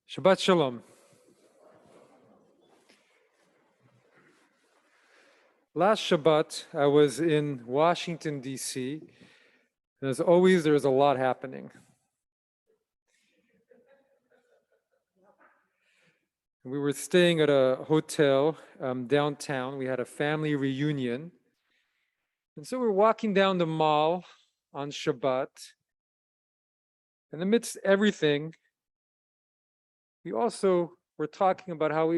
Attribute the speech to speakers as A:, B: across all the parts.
A: Shabbat Shalom. Last Shabbat, I was in Washington, D.C., and as always, there was a lot happening. We were staying at a hotel downtown. We had a family reunion. And so we're walking down the mall on Shabbat. And amidst everything, we also were talking about how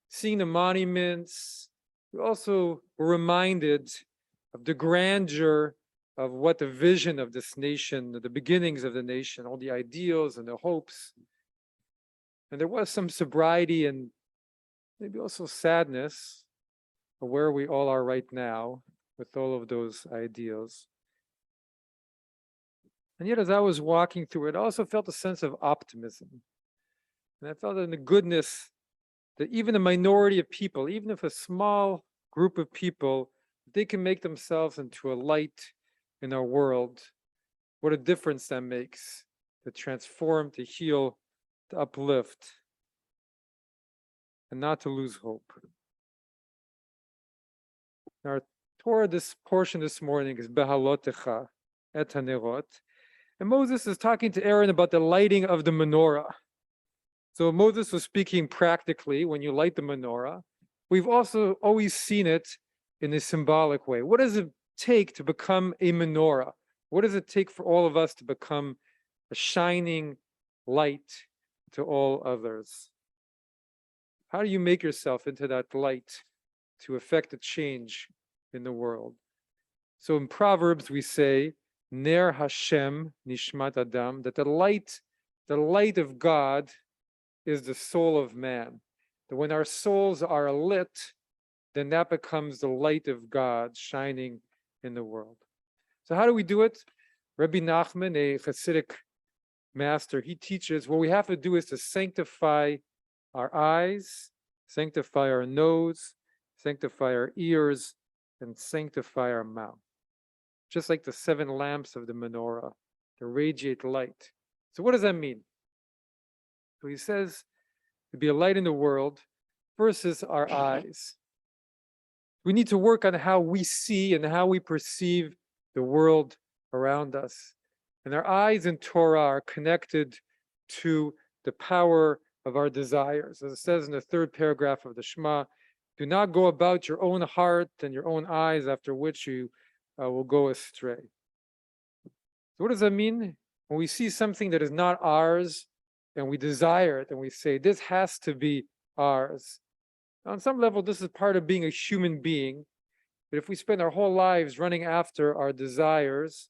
A: seeing the monuments. We also were reminded of the grandeur of what the vision of this nation, the beginnings of the nation, all the ideals and the hopes. And there was some sobriety and maybe also sadness of where we all are right now with all of those ideals. And yet, as I was walking through it, I also felt a sense of optimism. And I felt in the goodness that even a minority of people, even if a small group of people, they can make themselves into a light in our world. What a difference that makes to transform, to heal, to uplift, and not to lose hope. Our Torah, this portion this morning is Behalotecha et hanerot. And Moses is talking to Aaron about the lighting of the menorah. So Moses was speaking practically when you light the menorah. We've also always seen it in a symbolic way. What does it take to become a menorah? What does it take for all of us to become a shining light to all others? How do you make yourself into that light to affect a change in the world? So in Proverbs we say, Ner Hashem Nishmat Adam, that the light of God is the soul of man. That when our souls are lit, then that becomes the light of God shining in the world. So how do we do it? Rabbi Nachman, a Hasidic master, he teaches what we have to do is to sanctify our eyes, sanctify our nose, sanctify our ears, and sanctify our mouth. Just like the 7 lamps of the menorah, to radiate light. So what does that mean? So he says, to be a light in the world versus our eyes. We need to work on how we see and how we perceive the world around us. And our eyes in Torah are connected to the power of our desires. As it says in the 3rd paragraph of the Shema, do not go about your own heart and your own eyes, after which you will go astray. So what does that mean? When we see something that is not ours and we desire it and we say, this has to be ours. On some level, this is part of being a human being. But if we spend our whole lives running after our desires,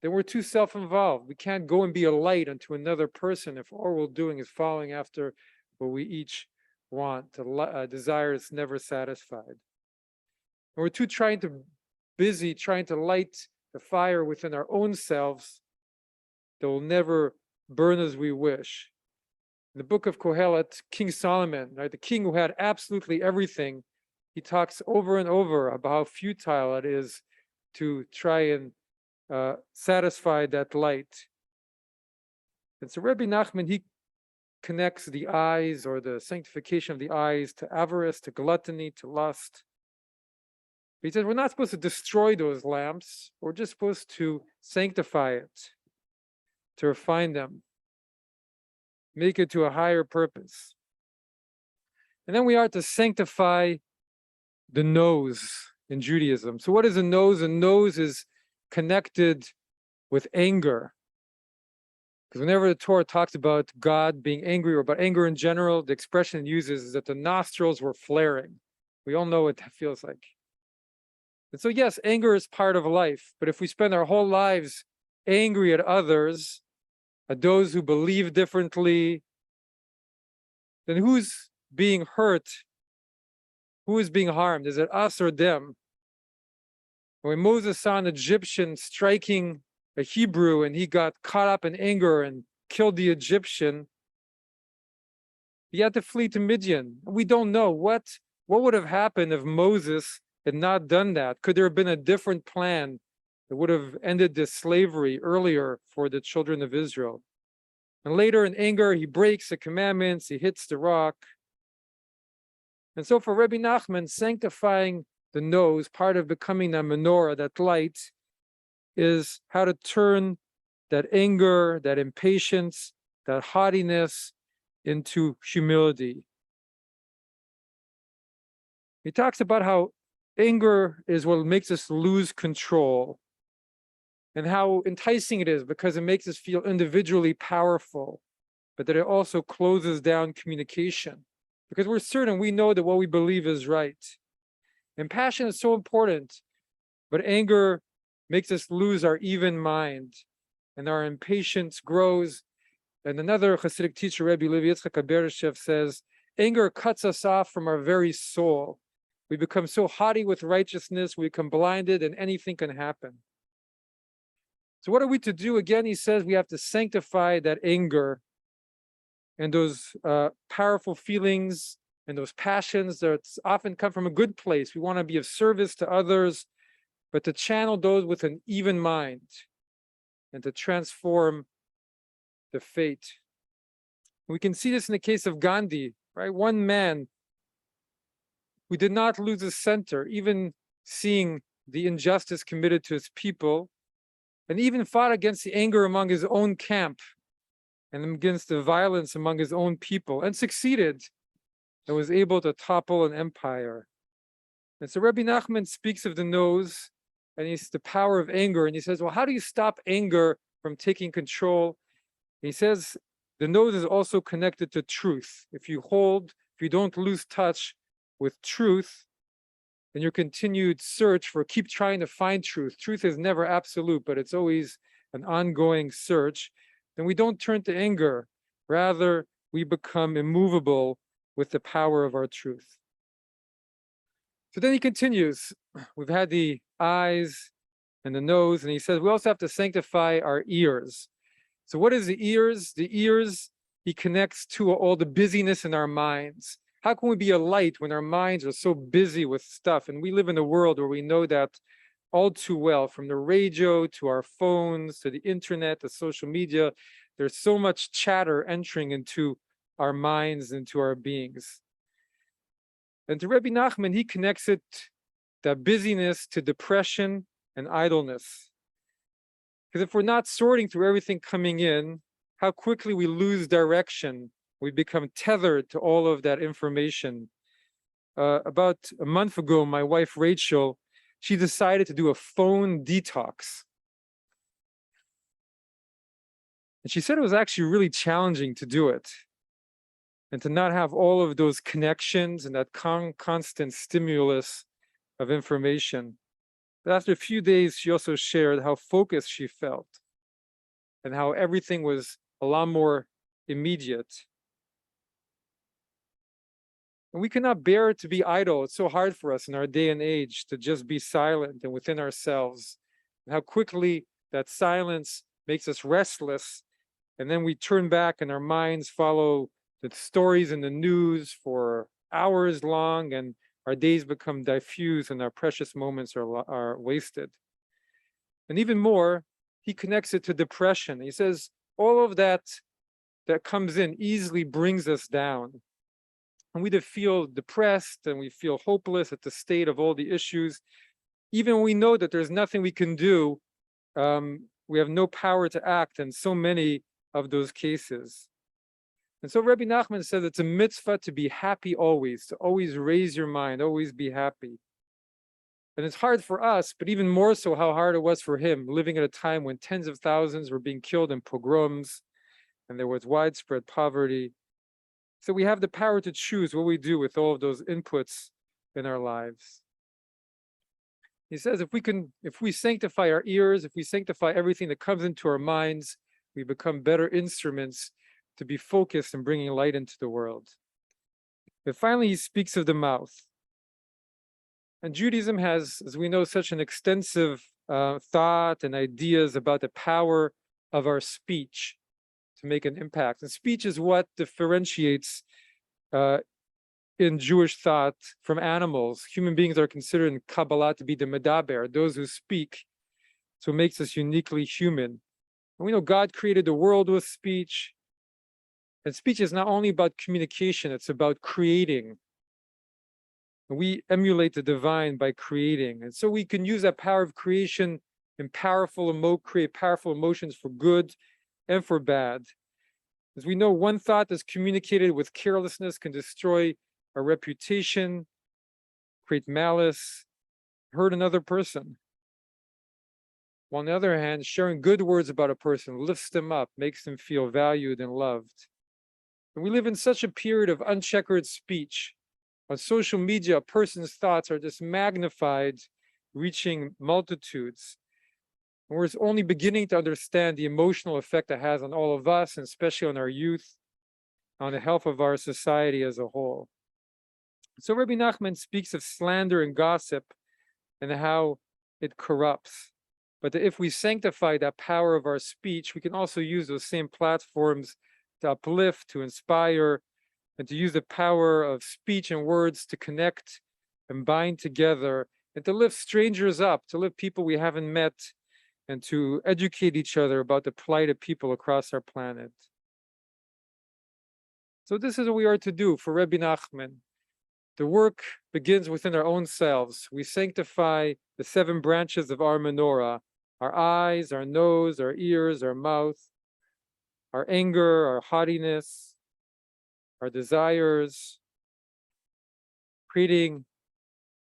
A: then we're too self-involved. We can't go and be a light unto another person if all we're doing is following after what we each want. A desire is never satisfied. And we're too busy trying to light the fire within our own selves that will never burn as we wish. In the book of Kohelet, King Solomon, right, the king who had absolutely everything, he talks over and over about how futile it is to try and satisfy that light. And so Rabbi Nachman, he connects the eyes, or the sanctification of the eyes, to avarice, to gluttony, to lust. He says we're not supposed to destroy those lamps. We're just supposed to sanctify it, to refine them, make it to a higher purpose. And then we are to sanctify the nose in Judaism. So what is a nose? A nose is connected with anger. Because whenever the Torah talks about God being angry or about anger in general, the expression it uses is that the nostrils were flaring. We all know what that feels like. And so yes, anger is part of life, but if we spend our whole lives angry at others, at those who believe differently, then who's being hurt? Who is being harmed? Is it us or them? When Moses saw an Egyptian striking a Hebrew and he got caught up in anger and killed the Egyptian, he had to flee to Midian. We don't know what would have happened if Moses had not done that. Could there have been a different plan that would have ended this slavery earlier for the children of Israel? And later in anger, he breaks the commandments, he hits the rock. And so for Rabbi Nachman, sanctifying the nose, part of becoming that menorah, that light, is how to turn that anger, that impatience, that haughtiness into humility. He talks about how anger is what makes us lose control and how enticing it is because it makes us feel individually powerful, but that it also closes down communication because we're certain we know that what we believe is right. And passion is so important, but anger makes us lose our even mind and our impatience grows. And another Hasidic teacher, Rabbi Levi Yitzchak Abereshev, says, anger cuts us off from our very soul. We become so haughty with righteousness, we become blinded, and anything can happen. So what are we to do? Again, he says we have to sanctify that anger and those powerful feelings and those passions that often come from a good place. We want to be of service to others, but to channel those with an even mind and to transform the fate. We can see this in the case of Gandhi, right? One man who did not lose his center, even seeing the injustice committed to his people, and even fought against the anger among his own camp and against the violence among his own people, and succeeded, and was able to topple an empire. And so Rabbi Nachman speaks of the nose, and it's the power of anger, and he says, well, how do you stop anger from taking control? He says, the nose is also connected to truth. If you don't lose touch with truth, in your continued search keep trying to find truth. Truth is never absolute, but it's always an ongoing search. Then we don't turn to anger. Rather, we become immovable with the power of our truth. So then he continues. We've had the eyes and the nose, and he says we also have to sanctify our ears. So what is the ears? The ears, he connects to all the busyness in our minds. How can we be a light when our minds are so busy with stuff? And we live in a world where we know that all too well, from the radio to our phones, to the internet, to social media, there's so much chatter entering into our minds, into our beings. And to Rabbi Nachman, he connects it, that busyness, to depression and idleness. Because if we're not sorting through everything coming in, how quickly we lose direction. We become tethered to all of that information. About a month ago, my wife, Rachel, she decided to do a phone detox. And she said it was actually really challenging to do it and to not have all of those connections and that constant stimulus of information. But after a few days, she also shared how focused she felt and how everything was a lot more immediate. And we cannot bear to be idle. It's so hard for us in our day and age to just be silent and within ourselves. And how quickly that silence makes us restless. And then we turn back and our minds follow the stories in the news for hours long, and our days become diffuse and our precious moments are wasted. And even more, he connects it to depression. He says all of that comes in easily brings us down. And we feel depressed and we feel hopeless at the state of all the issues. Even when we know that there's nothing we can do, we have no power to act in so many of those cases. And so Rabbi Nachman says it's a mitzvah to be happy always, to always raise your mind, always be happy. And it's hard for us, but even more so how hard it was for him, living at a time when tens of thousands were being killed in pogroms and there was widespread poverty. So we have the power to choose what we do with all of those inputs in our lives. He says if we sanctify our ears, if we sanctify everything that comes into our minds, we become better instruments to be focused and bringing light into the world. And finally, he speaks of the mouth. And Judaism has, as we know, such an extensive thought and ideas about the power of our speech to make an impact. And speech is what differentiates in Jewish thought from animals. Human beings are considered in Kabbalah to be the medaber, those who speak. So it makes us uniquely human. And we know God created the world with speech. And speech is not only about communication, it's about creating. And we emulate the divine by creating. And so we can use that power of creation and create powerful emotions for good and for bad. As we know, one thought that's communicated with carelessness can destroy our reputation, create malice, hurt another person. While on the other hand, sharing good words about a person lifts them up, makes them feel valued and loved. And we live in such a period of uncheckered speech. On social media, a person's thoughts are just magnified, reaching multitudes. And we're only beginning to understand the emotional effect it has on all of us, and especially on our youth, on the health of our society as a whole. So Rabbi Nachman speaks of slander and gossip and how it corrupts. But if we sanctify that power of our speech, we can also use those same platforms to uplift, to inspire, and to use the power of speech and words to connect and bind together, and to lift strangers up, to lift people we haven't met, and to educate each other about the plight of people across our planet. So this is what we are to do for Rabbi Nachman. The work begins within our own selves. We sanctify the 7 branches of our menorah: our eyes, our nose, our ears, our mouth, our anger, our haughtiness, our desires, creating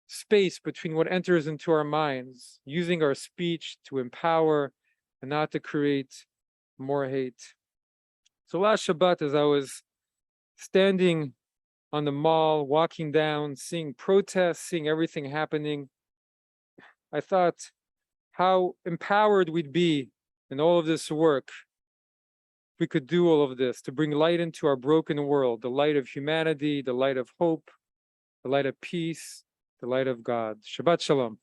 A: space between what enters into our minds, using our speech to empower and not to create more hate. So last Shabbat, as I was standing on the mall, walking down, seeing protests, seeing everything happening, I thought how empowered we'd be in all of this work if we could do all of this to bring light into our broken world, the light of humanity, the light of hope, the light of peace, the light of God. Shabbat Shalom.